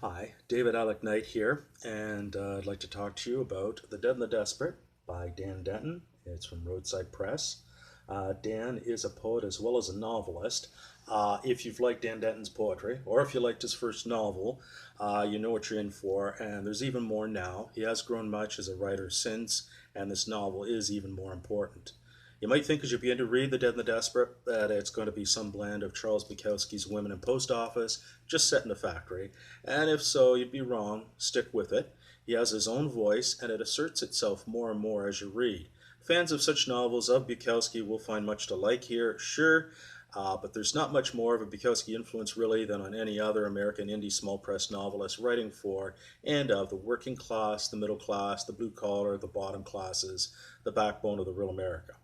Hi, David Alec Knight here, and I'd like to talk to you about The Dead and the Desperate by Dan Denton. It's from Roadside Press. Dan is a poet as well as a novelist. If you've liked Dan Denton's poetry, or if you liked his first novel, you know what you're in for, and there's even more now. He has grown much as a writer since, and this novel is even more important. You might think as you begin to read The Dead and the Desperate that it's going to be some blend of Charles Bukowski's Women in Post Office, just set in a factory. And if so, you'd be wrong. Stick with it. He has his own voice, and it asserts itself more and more as you read. Fans of such novels of Bukowski will find much to like here, sure, but there's not much more of a Bukowski influence really than on any other American indie small press novelist writing for and of the working class, the middle class, the blue collar, the bottom classes, the backbone of the real America.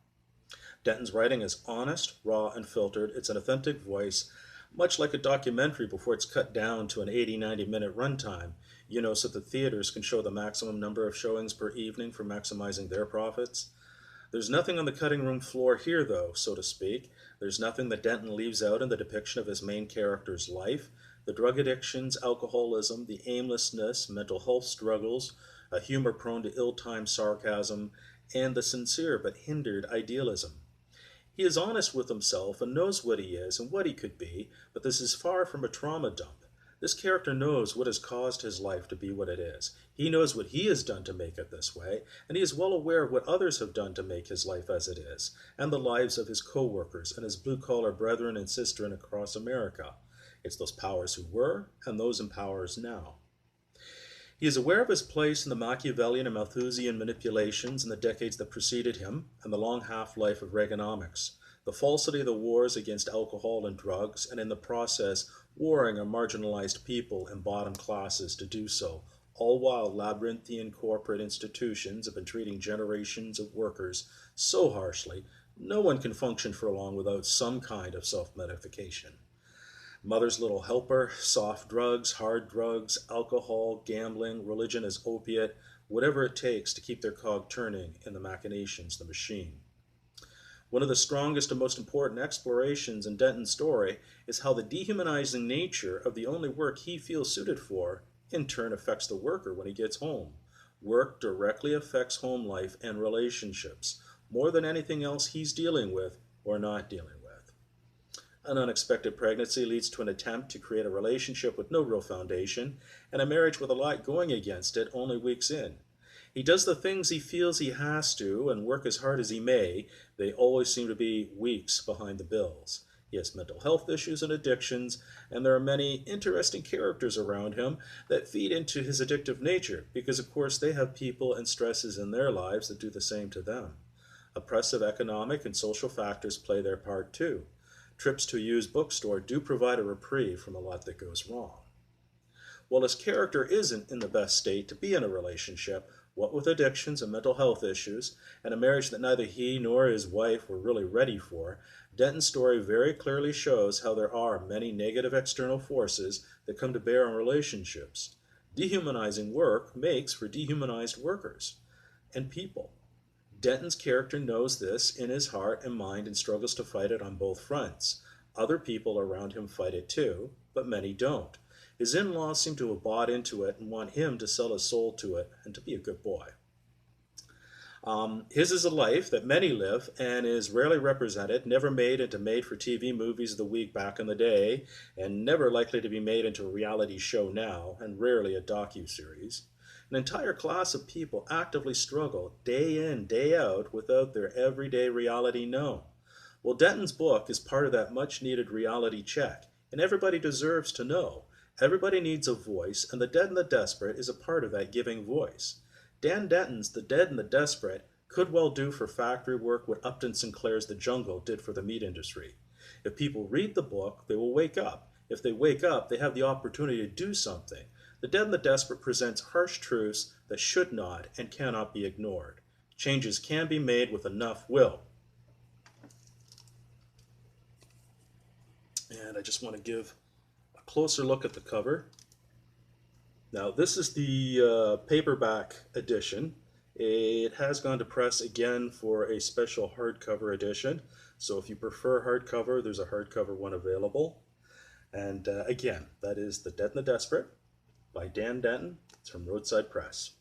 Denton's writing is honest, raw, and filtered. It's an authentic voice, much like a documentary before it's cut down to an 80-90 minute runtime, so that theaters can show the maximum number of showings per evening for maximizing their profits. There's nothing on the cutting room floor here, though, so to speak. There's nothing that Denton leaves out in the depiction of his main character's life. The drug addictions, alcoholism, the aimlessness, mental health struggles, a humor prone to ill-timed sarcasm, and the sincere but hindered idealism. He is honest with himself and knows what he is and what he could be, but this is far from a trauma dump. This character knows what has caused his life to be what it is. He knows what he has done to make it this way, and he is well aware of what others have done to make his life as it is, and the lives of his co-workers and his blue-collar brethren and sisterin across America. It's those powers who were and those in powers now. He is aware of his place in the Machiavellian and Malthusian manipulations in the decades that preceded him and the long half-life of Reaganomics, the falsity of the wars against alcohol and drugs, and in the process warring on marginalized people and bottom classes to do so, all while labyrinthian corporate institutions have been treating generations of workers so harshly, no one can function for long without some kind of self-medication. Mother's Little Helper, soft drugs, hard drugs, alcohol, gambling, religion as opiate, whatever it takes to keep their cog turning in the machinations, the machine. One of the strongest and most important explorations in Denton's story is how the dehumanizing nature of the only work he feels suited for in turn affects the worker when he gets home. Work directly affects home life and relationships, more than anything else he's dealing with or not dealing with. An unexpected pregnancy leads to an attempt to create a relationship with no real foundation, and a marriage with a lot going against it only weeks in. He does the things he feels he has to, and work as hard as he may, they always seem to be weeks behind the bills. He has mental health issues and addictions, and there are many interesting characters around him that feed into his addictive nature, because of course they have people and stresses in their lives that do the same to them. Oppressive economic and social factors play their part too. Trips to a used bookstore do provide a reprieve from a lot that goes wrong. While his character isn't in the best state to be in a relationship, what with addictions and mental health issues, and a marriage that neither he nor his wife were really ready for, Denton's story very clearly shows how there are many negative external forces that come to bear on relationships. Dehumanizing work makes for dehumanized workers and people. Denton's character knows this in his heart and mind and struggles to fight it on both fronts. Other people around him fight it too, but many don't. His in-laws seem to have bought into it and want him to sell his soul to it and to be a good boy. His is a life that many live and is rarely represented, never made into made-for-TV movies of the week back in the day, and never likely to be made into a reality show now, and rarely a docu-series. An entire class of people actively struggle day in, day out without their everyday reality known. Well, Denton's book is part of that much-needed reality check, and everybody deserves to know. Everybody needs a voice, and The Dead and the Desperate is a part of that giving voice. Dan Denton's The Dead and the Desperate could well do for factory work what Upton Sinclair's The Jungle did for the meat industry. If people read the book, they will wake up. If they wake up, they have the opportunity to do something. The Dead and the Desperate presents harsh truths that should not and cannot be ignored. Changes can be made with enough will. And I just want to give a closer look at the cover. Now, this is the paperback edition. It has gone to press again for a special hardcover edition. So if you prefer hardcover, there's a hardcover one available. And again, that is The Dead and the Desperate by Dan Denton. It's from Roadside Press.